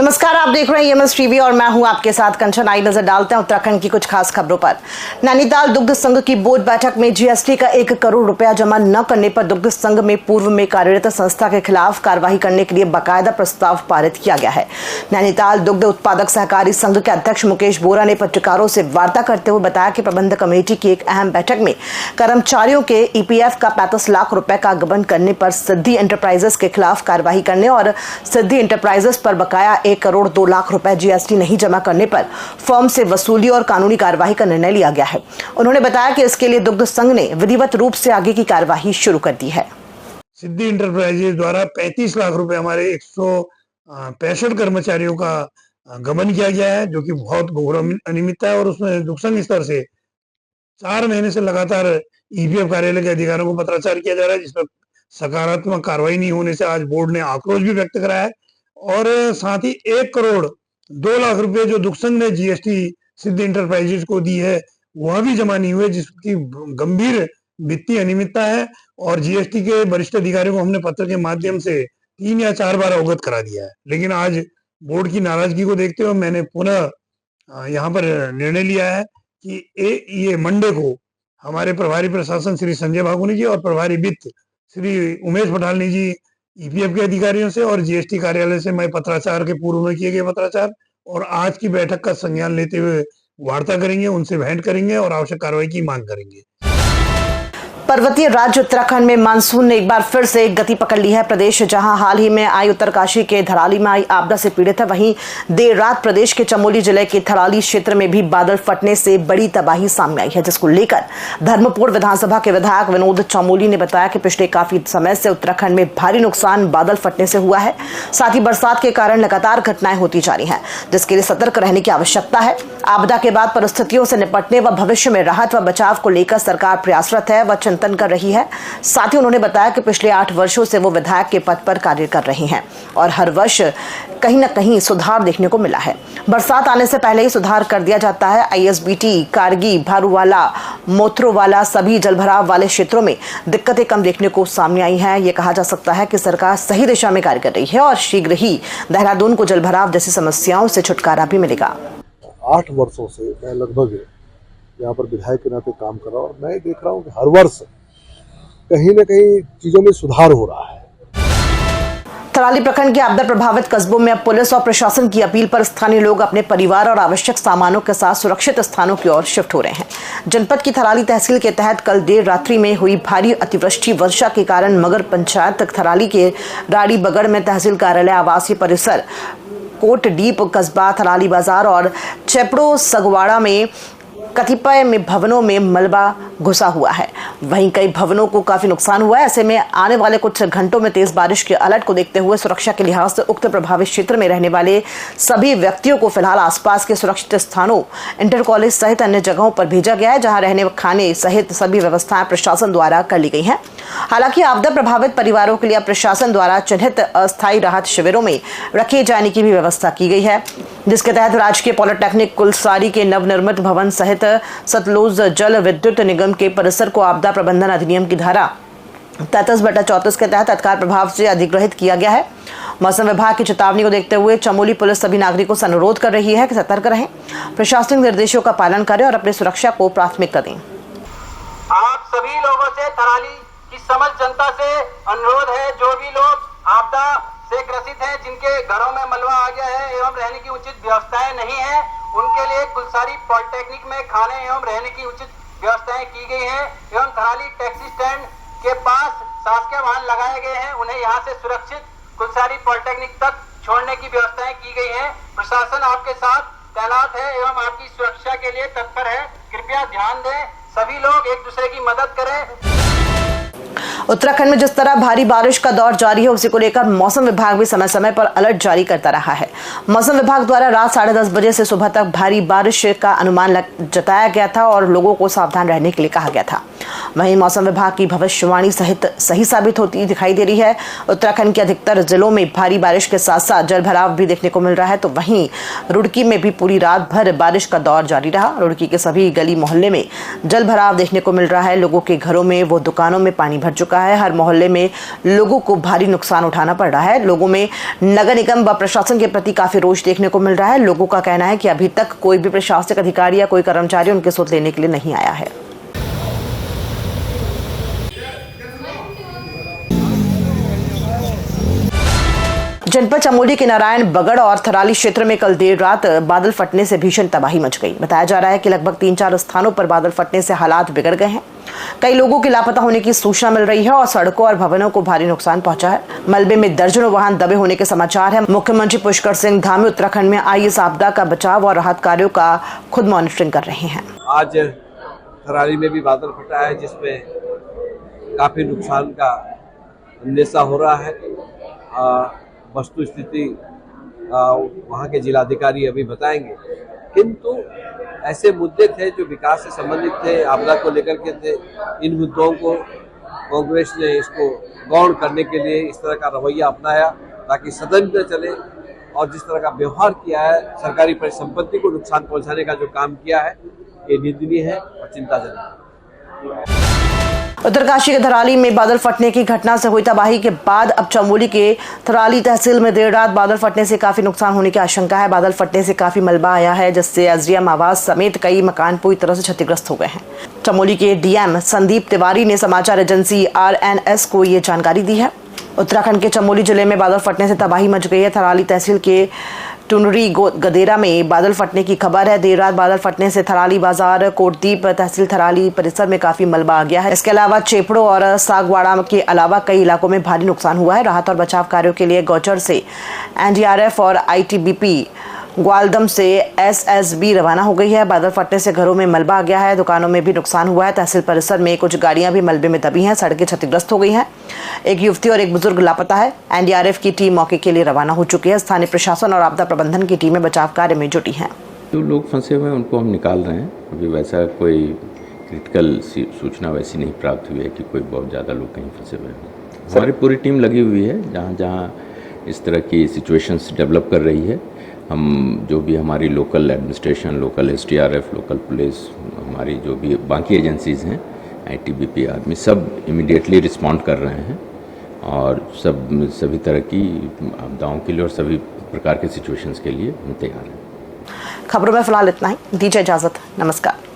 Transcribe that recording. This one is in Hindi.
नमस्कार, आप देख रहे हैं EMS टीवी और मैं हूं आपके साथ कंचन। आई नजर डालते हैं उत्तराखंड की कुछ खास खबरों पर। नैनीताल दुग्ध संघ की बोर्ड बैठक में GST का 1 करोड़ रुपया जमा न करने पर दुग्ध संघ में पूर्व में कार्यरत संस्था के खिलाफ कार्रवाई करने के लिए बाकायदा प्रस्ताव पारित किया गया है। नैनीताल दुग्ध उत्पादक सहकारी संघ के अध्यक्ष मुकेश बोरा ने पत्रकारों से वार्ता करते हुए बताया कि प्रबंधक कमेटी की एक अहम बैठक में कर्मचारियों के EPF का 35 लाख रुपए का गबन करने पर सिद्धि एंटरप्राइजेस के खिलाफ कार्रवाई करने और सिद्धि एंटरप्राइजेस पर बकाया 1 करोड़ 2 लाख रुपए GST नहीं जमा करने पर फर्म से वसूली और कानूनी कार्रवाई का निर्णय लिया गया है। उन्होंने बताया कि इसके लिए दुग्ध संघ ने विधिवत रूप से आगे की कार्रवाई शुरू कर दी है। सिद्धि एंटरप्राइजेस द्वारा 35 लाख रुपए हमारे 165 कर्मचारियों का गबन किया गया है, जो कि बहुत घोर अनियमितता है। और उसमें दुग्ध संघ स्तर से 4 महीने से लगातार EPF कार्यालय के अधिकारियों को पत्राचार किया जा रहा है, जिस पर सकारात्मक कार्रवाई नहीं होने से आज बोर्ड ने आक्रोश भी व्यक्त कराया है। और साथ ही 1 करोड़ 2 लाख रुपए जो दुग्ध संघ ने GST सिद्धि एंटरप्राइजेस को दी है, वह भी जमा नहीं हुए, जिसकी गंभीर वित्तीय अनियमितता है। और GST के वरिष्ठ अधिकारियों को हमने पत्र के माध्यम से 3 या 4 बार अवगत करा दिया है, लेकिन आज बोर्ड की नाराजगी को देखते हुए मैंने पुनः यहाँ पर निर्णय लिया है कि ये मंडे को हमारे प्रभारी प्रशासन श्री संजय भागुनी जी और प्रभारी वित्त श्री उमेश पठालनी जी EPF के अधिकारियों से और GST कार्यालय से मैं पत्राचार के पूर्व में किए गए पत्राचार और आज की बैठक का संज्ञान लेते हुए वार्ता करेंगे, उनसे भेंट करेंगे और आवश्यक कार्रवाई की मांग करेंगे। पर्वतीय राज्य उत्तराखंड में मानसून ने एक बार फिर से गति पकड़ ली है। प्रदेश जहां हाल ही में आई उत्तरकाशी के थराली में आई आपदा से पीड़ित है, वहीं देर रात प्रदेश के चमोली जिले के थराली क्षेत्र में भी बादल फटने से बड़ी तबाही सामने आई है, जिसको लेकर धर्मपुर विधानसभा के विधायक विनोद चमोली ने बताया कि पिछले काफी समय से उत्तराखंड में भारी नुकसान बादल फटने से हुआ है। साथ ही बरसात के कारण लगातार घटनाएं होती जा रही है, जिसके लिए सतर्क रहने की आवश्यकता है। आपदा के बाद परिस्थितियों से निपटने व भविष्य में राहत व बचाव को लेकर सरकार प्रयासरत है व चिंतन कर रही है। साथ ही उन्होंने बताया कि पिछले 8 वर्षों से वो विधायक के पद पर कार्य कर रही हैं और हर वर्ष कहीं न कहीं सुधार देखने को मिला है। बरसात आने से पहले ही सुधार कर दिया जाता है। ISBT, कारगी, भारूवाला, मोथरोवाला सभी जलभराव वाले क्षेत्रों में दिक्कतें कम देखने को सामने आई हैं। ये कहा जा सकता है कि सरकार सही दिशा में कार्य कर रही है और शीघ्र ही देहरादून को जलभराव जैसी समस्याओं से छुटकारा भी मिलेगा। 8 वर्षों से मैं लगभग यहाँ पर विधायक के नाते काम कर रहा हूँ और मैं देख रहा हूँ कि हर वर्ष कहीं न कहीं चीजों में सुधार हो रहा है। थराली प्रखंड के आपदा प्रभावित कस्बों में अब पुलिस और प्रशासन की अपील पर स्थानीय लोग अपने परिवार और आवश्यक सामानों के साथ सुरक्षित स्थानों की ओर शिफ्ट हो रहे हैं। जनपद की थराली तहसील के तहत कल देर रात्रि में हुई भारी अतिवृष्टि वर्षा के कारण मगर पंचायत थराली के राड़ी बगड़ में तहसील कार्यालय, आवासीय परिसर, कोट डीप कस्बा, थराली बाजार और चेपड़ो सगवाड़ा में कतिपय में भवनों में मलबा घुसा हुआ है। वहीं कई भवनों को काफी नुकसान हुआ है। ऐसे में आने वाले कुछ घंटों में तेज बारिश के अलर्ट को देखते हुए सुरक्षा के लिहाज से उक्त प्रभावित क्षेत्र में रहने वाले सभी व्यक्तियों को फिलहाल आसपास के सुरक्षित स्थानों, इंटर कॉलेज सहित अन्य जगहों पर भेजा गया है, जहां रहने खाने सहित सभी व्यवस्थाएं प्रशासन द्वारा कर ली गई हैं। हालांकि आपदा प्रभावित परिवारों के लिए प्रशासन द्वारा चिन्हित अस्थायी राहत शिविरों में रखे जाने की भी व्यवस्था की गई है, जिसके तहत राजकीय पॉलिटेक्निक कुलसारी के नवनिर्मित भवन सहित सतलुज जल विद्युत निगम के परिसर को आपदा प्रबंधन अधिनियम की धारा 33/34 के तहत तत्काल प्रभाव से अधिग्रहित किया गया है। मौसम विभाग की चेतावनी को देखते हुए चमोली पुलिस सभी नागरिकों से अनुरोध कर रही है कि सतर्क रहें, प्रशासनिक निर्देशों का पालन करें और अपनी सुरक्षा को प्राथमिकता दें। आप सभी लोगों से, थराली की समस्त जनता से अनुरोध है, जो भी लोग आपदा से ग्रसित हैं, जिनके घरों में मलबा आ गया है एवं रहने की उचित व्यवस्थाएं नहीं है, उनके लिए कुलसारी पॉलिटेक्निक में खाने एवं रहने की उचित व्यवस्थाएं की गई हैं एवं थराली टैक्सी स्टैंड के पास शासकीय वाहन लगाए गए हैं। उन्हें यहां से सुरक्षित कुलसारी पॉलिटेक्निक तक छोड़ने की व्यवस्थाएं की गई हैं। प्रशासन आपके साथ तैनात है एवं आपकी सुरक्षा के लिए तत्पर है। कृपया ध्यान दें, सभी लोग एक दूसरे की मदद करें। उत्तराखंड में जिस तरह भारी बारिश का दौर जारी है, उसी को लेकर मौसम विभाग भी समय समय पर अलर्ट जारी करता रहा है। मौसम विभाग द्वारा रात 10:30 बजे से सुबह तक भारी बारिश का अनुमान जताया गया था और लोगों को सावधान रहने के लिए कहा गया था। वहीं मौसम विभाग की भविष्यवाणी सहित सही साबित होती दिखाई दे रही है। उत्तराखंड के अधिकतर जिलों में भारी बारिश के साथ साथ जलभराव भी देखने को मिल रहा है। तो वहीं रुड़की में भी पूरी रात भर बारिश का दौर जारी रहा। रुड़की के सभी गली मोहल्ले में जलभराव देखने को मिल रहा है। लोगों के घरों में, वो दुकानों में पानी भर चुका है। हर मोहल्ले में लोगों को भारी नुकसान उठाना पड़ रहा है। लोगों में नगर निगम व प्रशासन के प्रति काफी रोष देखने को मिल रहा है। लोगों का कहना है कि अभी तक कोई भी प्रशासनिक अधिकारी या कोई कर्मचारी उनके सुध लेने के लिए नहीं आया है। जनपद चमोली के नारायण बगड़ और थराली क्षेत्र में कल देर रात बादल फटने से भीषण तबाही मच गई। बताया जा रहा है कि लगभग 3-4 स्थानों पर बादल फटने से हालात बिगड़ गए हैं। कई लोगों के लापता होने की सूचना मिल रही है और सड़कों और भवनों को भारी नुकसान पहुंचा है। मलबे में दर्जनों वाहन दबे होने के समाचार है। मुख्यमंत्री पुष्कर सिंह धामी उत्तराखंड में आई इस आपदा का बचाव और राहत कार्यों का खुद मॉनिटरिंग कर रहे हैं। आज थराली में भी बादल फटा है, जिसमें काफी नुकसान का अंदेशा हो रहा है। वस्तु स्थिति वहाँ के जिलाधिकारी अभी बताएंगे, किंतु ऐसे मुद्दे थे जो विकास से संबंधित थे, आपदा को लेकर के थे। इन मुद्दों को कांग्रेस ने इसको गौण करने के लिए इस तरह का रवैया अपनाया ताकि सदन न चले, और जिस तरह का व्यवहार किया है, सरकारी परिसंपत्ति को नुकसान पहुंचाने का जो काम किया है, ये निंदनीय है और चिंताजनक है। उत्तरकाशी के थराली में बादल फटने की घटना से हुई तबाही के बाद अब चमोली के थराली तहसील में देर रात बादल फटने से काफी नुकसान होने की आशंका है। बादल फटने से काफी मलबा आया है, जिससे एसडीएम आवास समेत कई मकान पूरी तरह से क्षतिग्रस्त हो गए हैं। चमोली के डीएम संदीप तिवारी ने समाचार एजेंसी RNS को ये जानकारी दी है। उत्तराखंड के चमोली जिले में बादल फटने से तबाही मच गई है। थराली तहसील के टुनरी गदेरा में बादल फटने की खबर है। देर रात बादल फटने से थराली बाजार, कोटदीप तहसील थराली परिसर में काफी मलबा आ गया है। इसके अलावा चेपड़ो और सागवाड़ा के अलावा कई इलाकों में भारी नुकसान हुआ है। राहत और बचाव कार्यों के लिए गौचर से NDRF और ITBP, ग्वालदम से SSB रवाना हो गई है। बादल फटने से घरों में मलबा आ गया है, दुकानों में भी नुकसान हुआ है। तहसील परिसर में कुछ गाड़ियां भी मलबे में दबी हैं, सड़कें क्षतिग्रस्त हो गई हैं। एक युवती और एक बुजुर्ग लापता है। NDRF की टीम मौके के लिए रवाना हो चुकी है। स्थानीय प्रशासन और आपदा प्रबंधन की टीमें बचाव कार्य में जुटी हैं। जो लोग फंसे हुए हैं उनको हम निकाल रहे हैं। अभी वैसा कोई क्रिटिकल सूचना वैसी नहीं प्राप्त हुई है कि कोई बहुत ज़्यादा लोग कहीं फंसे हुए हैं। हमारी पूरी टीम लगी हुई है, जहाँ जहाँ इस तरह की सिचुएशंस डेवलप कर रही है। हम जो भी हमारी local administration, local SDRF, local police, हमारी जो भी बाकी एजेंसीज़ हैं, ITBP आदमी, सब इमीडिएटली रिस्पॉन्ड कर रहे हैं और सभी तरह की आपदाओं के लिए और सभी प्रकार के सिचुएशंस के लिए हम तैयार हैं। खबरों में फिलहाल इतना ही। दीजिए इजाजत। नमस्कार।